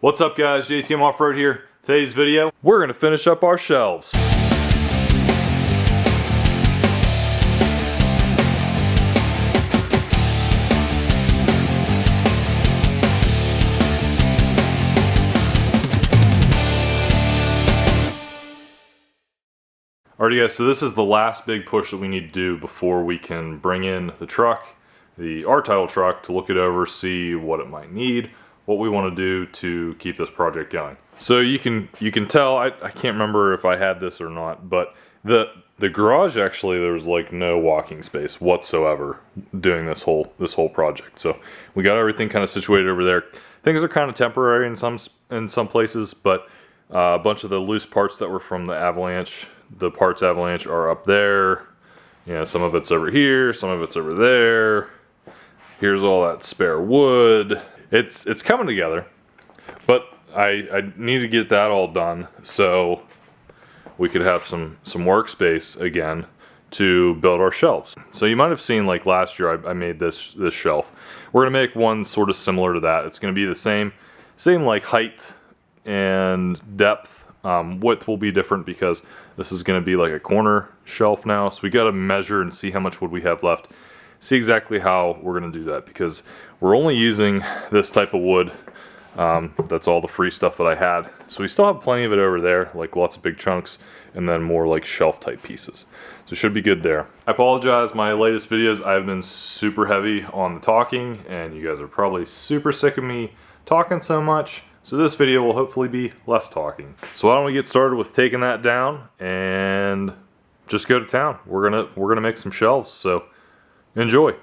What's up guys, jtmoffroad here. Today's video, we're gonna finish up our shelves. Alrighty guys, so this is the last big push that we need to do before we can bring in the truck, the R-Title truck, to look it over, see what it might need, what we want to do to keep this project going. So you can tell, I can't remember if I had this or not, but the garage, actually there's like no walking space whatsoever doing this whole project. So we got everything kind of situated over there. Things are kind of temporary in some places, but a bunch of the loose parts that were from the avalanche, the parts avalanche, are up there. You know, some of it's over here, some of it's over there. Here's all that spare wood. It's coming together, but I need to get that all done so we could have some workspace again to build our shelves. So you might have seen, like last year, I made this shelf. We're gonna make one sort of similar to that. It's gonna be the same like height and depth. Width will be different because this is going to be like a corner shelf now, so we got to measure and see how much wood we have left, see exactly how we're going to do that, because we're only using this type of wood. That's all the free stuff that I had, so we still have plenty of it over there, like lots of big chunks, and then more like shelf type pieces, so it should be good there. I apologize, my latest videos I've been super heavy on the talking, and you guys are probably super sick of me talking so much. So this video will hopefully be less talking. So why don't we get started with taking that down and just go to town. We're gonna make some shelves, so enjoy.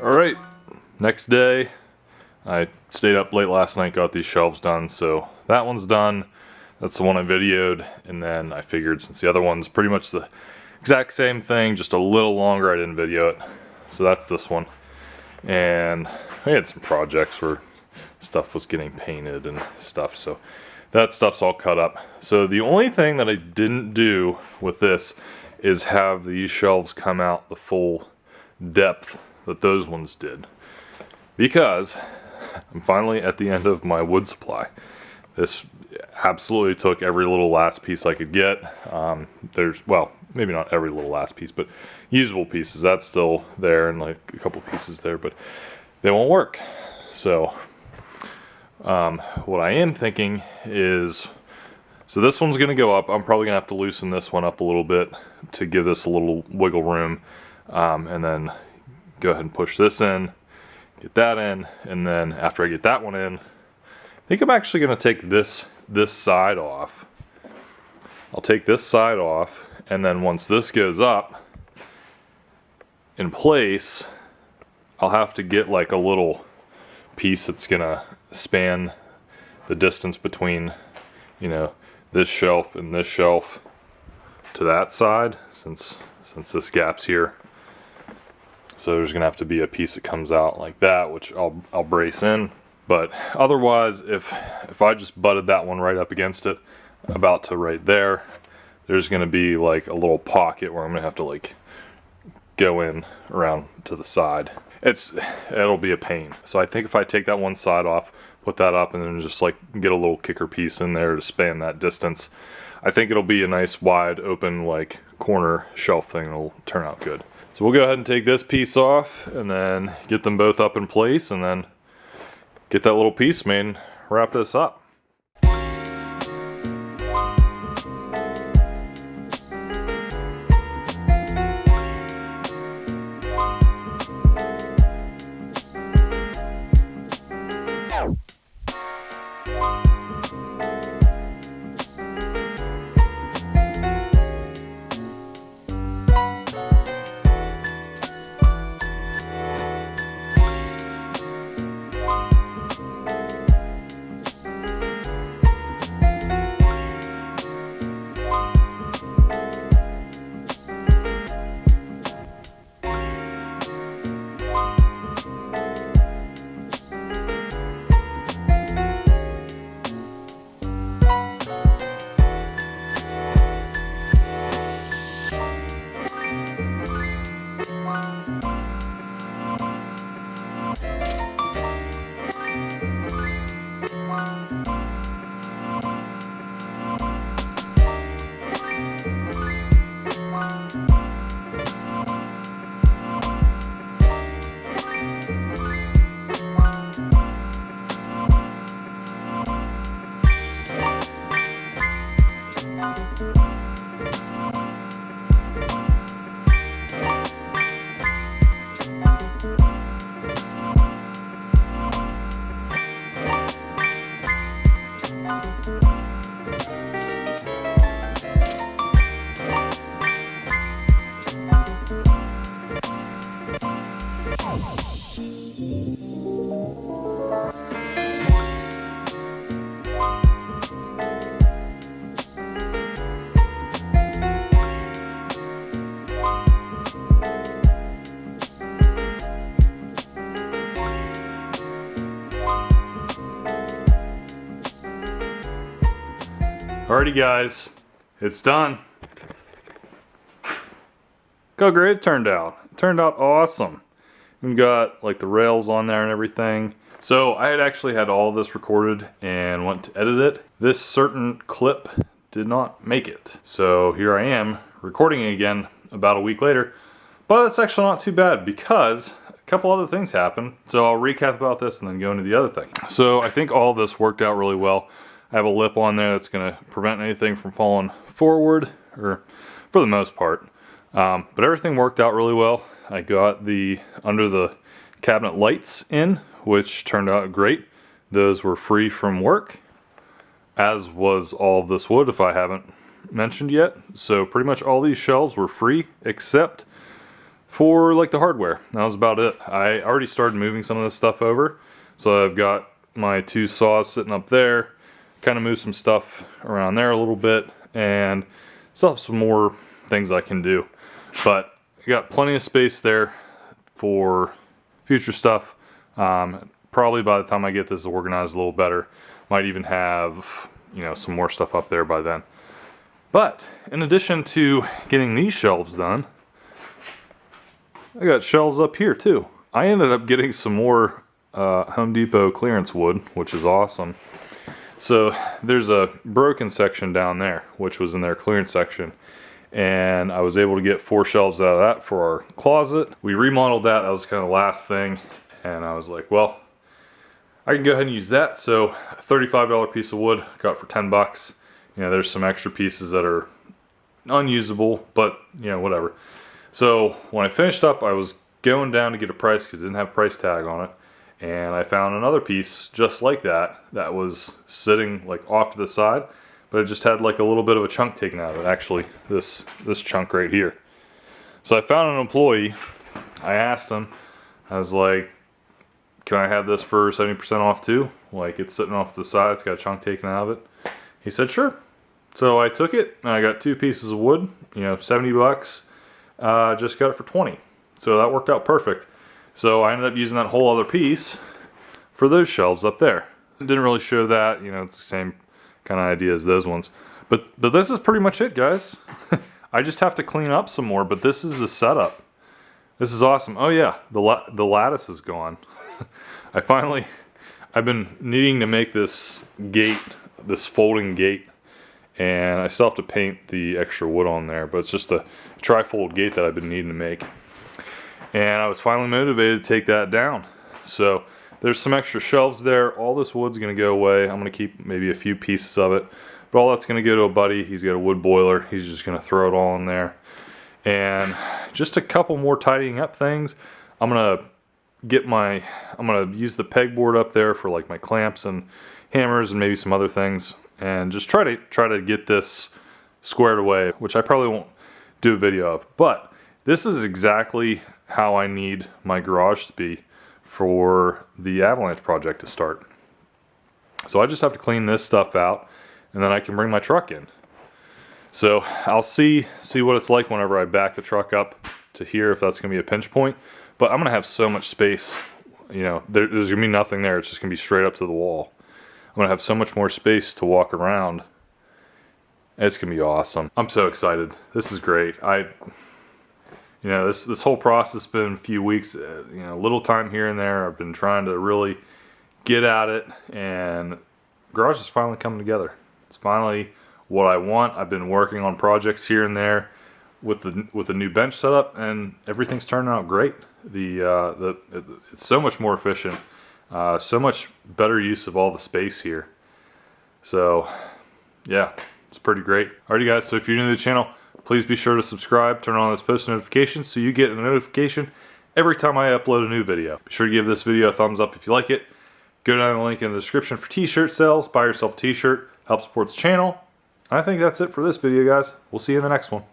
Alright, next day, I stayed up late last night, got these shelves done, so that one's done. That's the one I videoed, and then I figured since the other one's pretty much the exact same thing, just a little longer, I didn't video it. So that's this one. And I had some projects where stuff was getting painted and stuff, so that stuff's all cut up. So the only thing that I didn't do with this is have these shelves come out the full depth that those ones did, because I'm finally at the end of my wood supply. This absolutely took every little last piece I could get. Well, maybe not every little last piece, but usable pieces, that's still there, and like a couple pieces there, but they won't work. So what I am thinking is, so this one's gonna go up. I'm probably gonna have to loosen this one up a little bit to give this a little wiggle room, and then go ahead and push this in, get that in, and then after I get that one in, I think I'm actually going to take this side off. I'll take this side off, and then once this goes up in place, I'll have to get like a little piece that's going to span the distance between, you know, this shelf and this shelf to that side, since this gap's here. So there's gonna have to be a piece that comes out like that, which I'll brace in. But otherwise, if I just butted that one right up against it, about to right there, there's gonna be like a little pocket where I'm gonna have to like go in around to the side. it'll be a pain. So I think if I take that one side off, put that up, and then just like get a little kicker piece in there to span that distance, I think it'll be a nice wide open like corner shelf thing. It'll turn out good. So we'll go ahead and take this piece off and then get them both up in place, and then get that little piece made and wrap this up. Alrighty guys, it's done. Look how great it turned out. It turned out awesome. We got like the rails on there and everything. So I had actually had all this recorded and went to edit it. This certain clip did not make it. So here I am recording it again about a week later. But it's actually not too bad because a couple other things happened. So I'll recap about this and then go into the other thing. So I think all this worked out really well. I have a lip on there that's going to prevent anything from falling forward, or for the most part. But everything worked out really well. I got the under the cabinet lights in, which turned out great. Those were free from work, as was all of this wood, if I haven't mentioned yet. So pretty much all these shelves were free, except for like the hardware. That was about it. I already started moving some of this stuff over. So I've got my two saws sitting up there. Kind of move some stuff around there a little bit, and still have some more things I can do. But I got plenty of space there for future stuff. Probably by the time I get this organized a little better, might even have, you know, some more stuff up there by then. But in addition to getting these shelves done, I got shelves up here too. I ended up getting some more Home Depot clearance wood, which is awesome. So there's a broken section down there, which was in their clearance section. And I was able to get 4 shelves out of that for our closet. We remodeled that. That was kind of the last thing. And I was like, well, I can go ahead and use that. So a $35 piece of wood, got for 10 bucks. You know, there's some extra pieces that are unusable, but you know, whatever. So when I finished up, I was going down to get a price because it didn't have a price tag on it. And I found another piece just like that that was sitting like off to the side, but it just had like a little bit of a chunk taken out of it. Actually, this chunk right here. So I found an employee. I asked him, I was like, can I have this for 70% off too? Like, it's sitting off to the side, it's got a chunk taken out of it. He said sure. So I took it and I got 2 pieces of wood, you know, 70 bucks. Just got it for 20. So that worked out perfect. So I ended up using that whole other piece for those shelves up there. It didn't really show that, you know, it's the same kind of idea as those ones. But this is pretty much it, guys. I just have to clean up some more, but this is the setup. This is awesome. Oh yeah, the lattice is gone. I've been needing to make this gate, this folding gate, and I still have to paint the extra wood on there, but it's just a tri-fold gate that I've been needing to make. And I was finally motivated to take that down. So there's some extra shelves there. All this wood's gonna go away. I'm gonna keep maybe a few pieces of it, but all that's gonna go to a buddy. He's got a wood boiler. He's just gonna throw it all in there. And just a couple more tidying up things. I'm gonna use the pegboard up there for like my clamps and hammers and maybe some other things, and just try to get this squared away, which I probably won't do a video of. But this is exactly how I need my garage to be for the avalanche project to start. So I just have to clean this stuff out, and then I can bring my truck in. So I'll see what it's like whenever I back the truck up to here, if that's gonna be a pinch point. But I'm gonna have so much space, you know, there's gonna be nothing there. It's just gonna be straight up to the wall. I'm gonna have so much more space to walk around. It's gonna be awesome. I'm so excited. This is great. You know, this whole process has been a few weeks, you know, a little time here and there. I've been trying to really get at it, and garage is finally coming together. It's finally what I want. I've been working on projects here and there with the new bench setup, and everything's turning out great. It's so much more efficient, so much better use of all the space here. So yeah, it's pretty great. Alrighty guys, so if you're new to the channel, please be sure to subscribe, turn on those post notifications so you get a notification every time I upload a new video. Be sure to give this video a thumbs up if you like it. Go down the link in the description for t-shirt sales. Buy yourself a t-shirt, help support the channel. I think that's it for this video, guys. We'll see you in the next one.